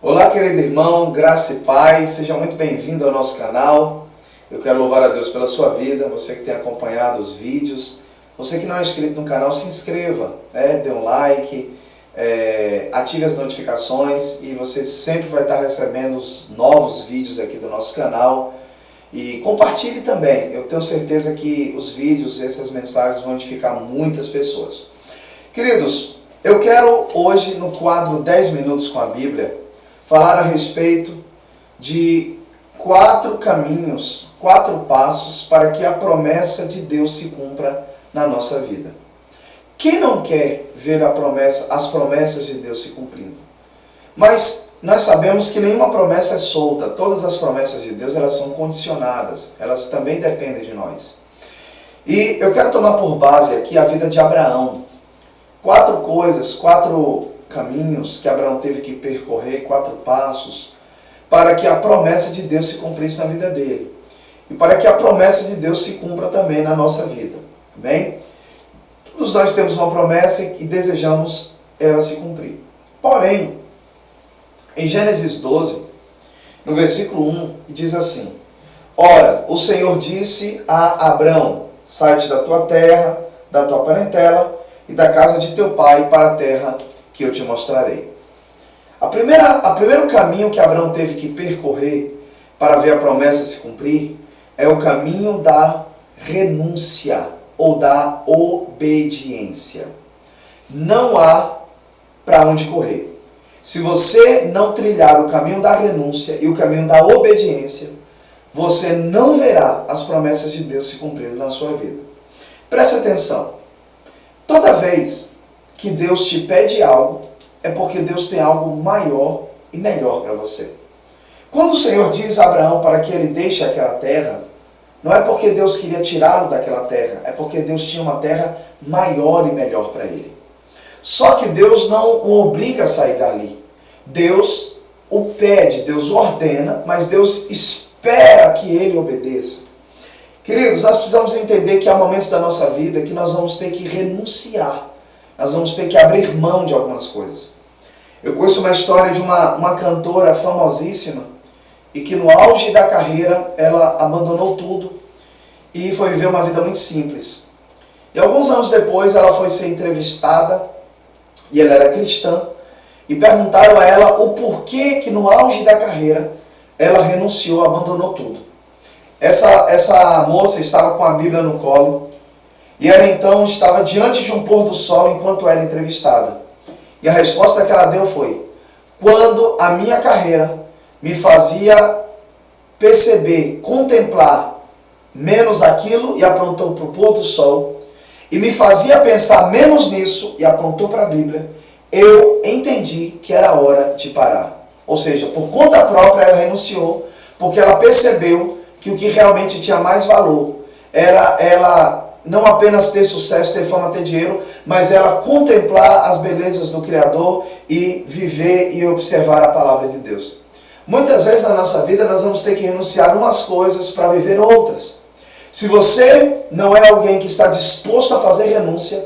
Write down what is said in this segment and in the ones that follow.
Olá, querido irmão, graça e paz, seja muito bem-vindo ao nosso canal. Eu quero louvar a Deus pela sua vida, você que tem acompanhado os vídeos. Você que não é inscrito no canal, se inscreva, dê um like, ative as notificações e você sempre vai estar recebendo os novos vídeos aqui do nosso canal. E compartilhe também, eu tenho certeza que os vídeos, essas mensagens vão edificar muitas pessoas. Queridos, eu quero hoje no quadro 10 minutos com a Bíblia, falar a respeito de 4 caminhos, 4 passos para que a promessa de Deus se cumpra na nossa vida. Quem não quer ver as promessas de Deus se cumprindo? Mas nós sabemos que nenhuma promessa é solta. Todas as promessas de Deus, elas são condicionadas. Elas também dependem de nós. E eu quero tomar por base aqui a vida de Abraão. 4 coisas, 4 caminhos que Abraão teve que percorrer, 4 passos, para que a promessa de Deus se cumprisse na vida dele. E para que a promessa de Deus se cumpra também na nossa vida. Amém? Todos nós temos uma promessa e desejamos ela se cumprir. Porém, em Gênesis 12, no versículo 1, diz assim: Ora, o Senhor disse a Abrão: sai-te da tua terra, da tua parentela e da casa de teu pai para a terra que eu te mostrarei. O primeiro caminho que Abraão teve que percorrer para ver a promessa se cumprir é o caminho da renúncia ou da obediência. Não há para onde correr. Se você não trilhar o caminho da renúncia e o caminho da obediência, você não verá as promessas de Deus se cumprindo na sua vida. Preste atenção. Toda vez que Deus te pede algo, é porque Deus tem algo maior e melhor para você. Quando o Senhor diz a Abraão para que ele deixe aquela terra, não é porque Deus queria tirá-lo daquela terra, é porque Deus tinha uma terra maior e melhor para ele. Só que Deus não o obriga a sair dali. Deus o pede, Deus o ordena, mas Deus espera que ele obedeça. Queridos, nós precisamos entender que há momentos da nossa vida que nós vamos ter que renunciar. Nós vamos ter que abrir mão de algumas coisas. Eu conheço uma história de uma cantora famosíssima e que no auge da carreira ela abandonou tudo e foi viver uma vida muito simples. E alguns anos depois ela foi ser entrevistada e ela era cristã e perguntaram a ela o porquê que no auge da carreira ela renunciou, abandonou tudo. Essa moça estava com a Bíblia no colo e ela então estava diante de um pôr do sol enquanto era entrevistada. E a resposta que ela deu foi: quando a minha carreira me fazia perceber, contemplar menos aquilo e apontou para o pôr do sol, e me fazia pensar menos nisso e apontou para a Bíblia, eu entendi que era hora de parar. Ou seja, por conta própria ela renunciou, porque ela percebeu que o que realmente tinha mais valor era ela não apenas ter sucesso, ter fama, ter dinheiro, mas ela contemplar as belezas do Criador e viver e observar a palavra de Deus. Muitas vezes na nossa vida nós vamos ter que renunciar umas coisas para viver outras. Se você não é alguém que está disposto a fazer renúncia,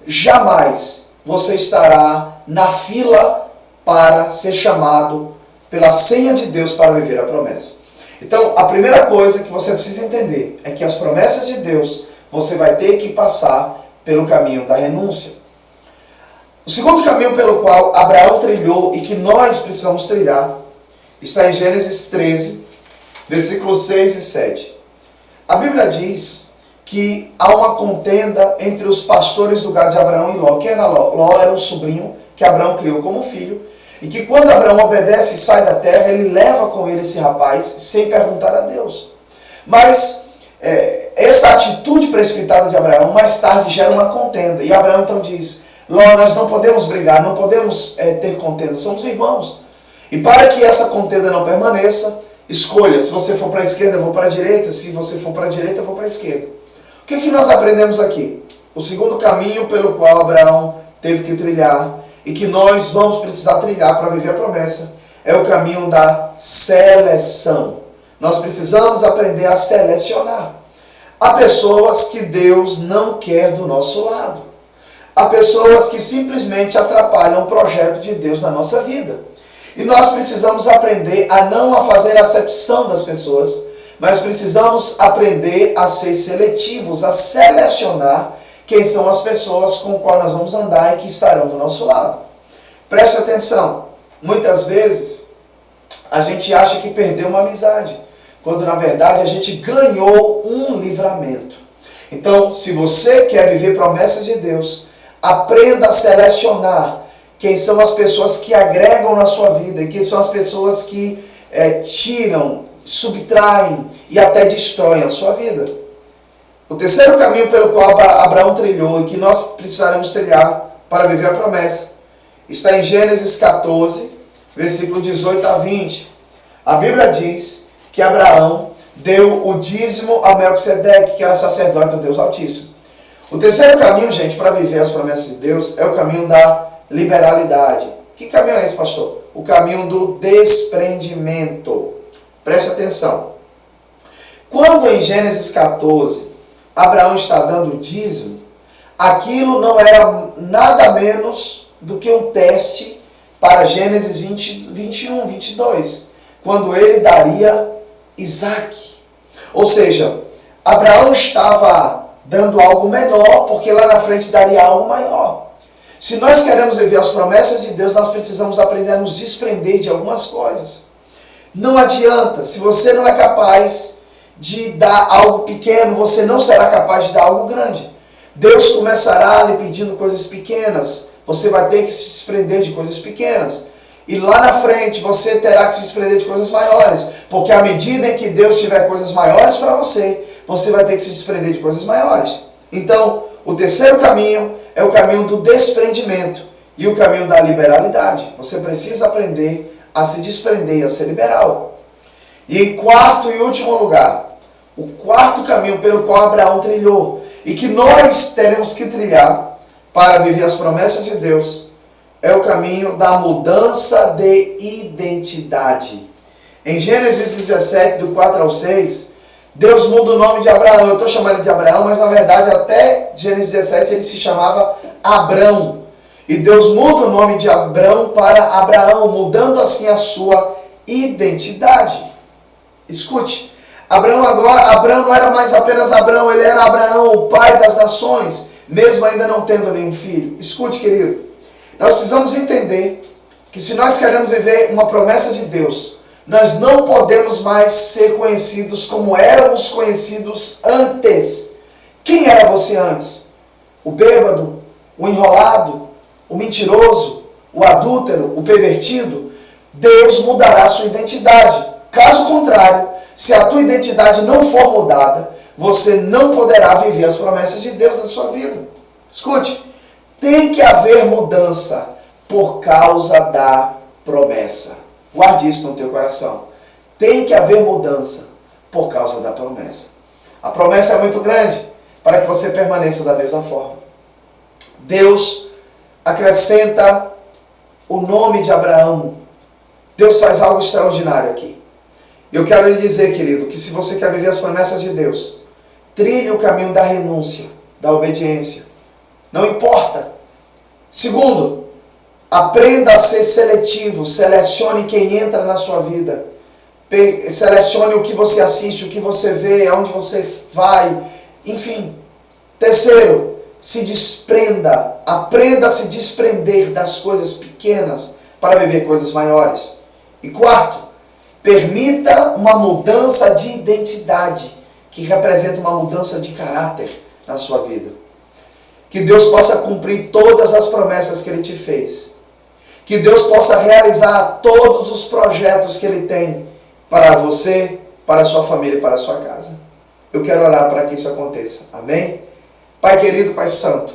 jamais você estará na fila para ser chamado pela senha de Deus para viver a promessa. Então, a primeira coisa que você precisa entender é que as promessas de Deus você vai ter que passar pelo caminho da renúncia. O segundo caminho pelo qual Abraão trilhou e que nós precisamos trilhar está em Gênesis 13, versículos 6 e 7. A Bíblia diz que há uma contenda entre os pastores do gado de Abraão e Ló. Quem era Ló? Ló era um sobrinho que Abraão criou como filho, e que quando Abraão obedece e sai da terra, ele leva com ele esse rapaz sem perguntar a Deus. Mas essa atitude precipitada de Abraão mais tarde gera uma contenda. E Abraão então diz: Ló, nós não podemos brigar, não podemos ter contenda, somos irmãos. E para que essa contenda não permaneça, escolha, se você for para a esquerda eu vou para a direita, se você for para a direita eu vou para a esquerda. O que nós aprendemos aqui? O segundo caminho pelo qual Abraão teve que trilhar e que nós vamos precisar trilhar para viver a promessa é o caminho da seleção. Nós precisamos aprender a selecionar. Há pessoas que Deus não quer do nosso lado. Há pessoas que simplesmente atrapalham o projeto de Deus na nossa vida. E nós precisamos aprender a não a fazer acepção das pessoas, mas precisamos aprender a ser seletivos, a selecionar quem são as pessoas com as quais nós vamos andar e que estarão do nosso lado. Preste atenção, muitas vezes a gente acha que perdeu uma amizade, quando na verdade a gente ganhou um livramento. Então, se você quer viver promessas de Deus, aprenda a selecionar quem são as pessoas que agregam na sua vida e quem são as pessoas que tiram, subtraem e até destroem a sua vida. O terceiro caminho pelo qual Abraão trilhou e que nós precisaremos trilhar para viver a promessa está em Gênesis 14, versículo 18 a 20. A Bíblia diz que Abraão deu o dízimo a Melquisedeque, que era sacerdote do Deus Altíssimo. O terceiro caminho, gente, para viver as promessas de Deus é o caminho da liberalidade. Que caminho é esse, pastor? O caminho do desprendimento. Preste atenção. Quando em Gênesis 14, Abraão está dando o dízimo, aquilo não era nada menos do que um teste para Gênesis 21, 22, quando ele daria Isaac. Ou seja, Abraão estava dando algo menor, porque lá na frente daria algo maior. Se nós queremos viver as promessas de Deus, nós precisamos aprender a nos desprender de algumas coisas. Não adianta, se você não é capaz de dar algo pequeno, você não será capaz de dar algo grande. Deus começará lhe pedindo coisas pequenas, você vai ter que se desprender de coisas pequenas. E lá na frente você terá que se desprender de coisas maiores, porque à medida em que Deus tiver coisas maiores para você, você vai ter que se desprender de coisas maiores. Então, o terceiro caminho é o caminho do desprendimento e o caminho da liberalidade. Você precisa aprender a se desprender e a ser liberal. E em quarto e último lugar, o quarto caminho pelo qual Abraão trilhou e que nós teremos que trilhar para viver as promessas de Deus é o caminho da mudança de identidade. Em Gênesis 17, do 4 ao 6, Deus muda o nome de Abraão. Eu estou chamando ele de Abraão, mas na verdade até Gênesis 17 ele se chamava Abrão. E Deus muda o nome de Abrão para Abraão, mudando assim a sua identidade. Escute, Abrão não era mais apenas Abrão, ele era Abraão, o pai das nações, mesmo ainda não tendo nenhum filho. Escute, querido, nós precisamos entender que se nós queremos viver uma promessa de Deus, nós não podemos mais ser conhecidos como éramos conhecidos antes. Quem era você antes? O bêbado, o enrolado, o mentiroso, o adúltero, o pervertido? Deus mudará a sua identidade. Caso contrário, se a tua identidade não for mudada, você não poderá viver as promessas de Deus na sua vida. Escute, tem que haver mudança por causa da promessa. Guarde isso no teu coração. Tem que haver mudança por causa da promessa. A promessa é muito grande para que você permaneça da mesma forma. Deus acrescenta o nome de Abraão. Deus faz algo extraordinário aqui. Eu quero lhe dizer, querido, que se você quer viver as promessas de Deus, trilhe o caminho da renúncia, da obediência. Não importa. Segundo, aprenda a ser seletivo, selecione quem entra na sua vida. Selecione o que você assiste, o que você vê, aonde você vai, enfim. Terceiro, se desprenda, aprenda a se desprender das coisas pequenas para viver coisas maiores. E quarto, permita uma mudança de identidade, que representa uma mudança de caráter na sua vida. Que Deus possa cumprir todas as promessas que Ele te fez. Que Deus possa realizar todos os projetos que Ele tem para você, para a sua família e para a sua casa. Eu quero orar para que isso aconteça. Amém? Pai querido, Pai santo,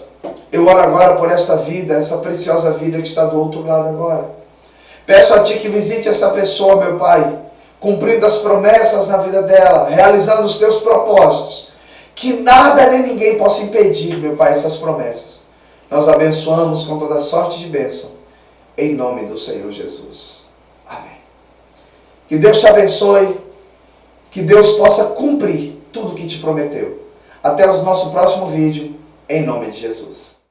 eu oro agora por esta vida, essa preciosa vida que está do outro lado agora. Peço a Ti que visite essa pessoa, meu Pai, cumprindo as promessas na vida dela, realizando os Teus propósitos. Que nada nem ninguém possa impedir, meu Pai, essas promessas. Nós abençoamos com toda sorte de bênção, em nome do Senhor Jesus. Amém. Que Deus te abençoe, que Deus possa cumprir tudo o que te prometeu. Até o nosso próximo vídeo, em nome de Jesus.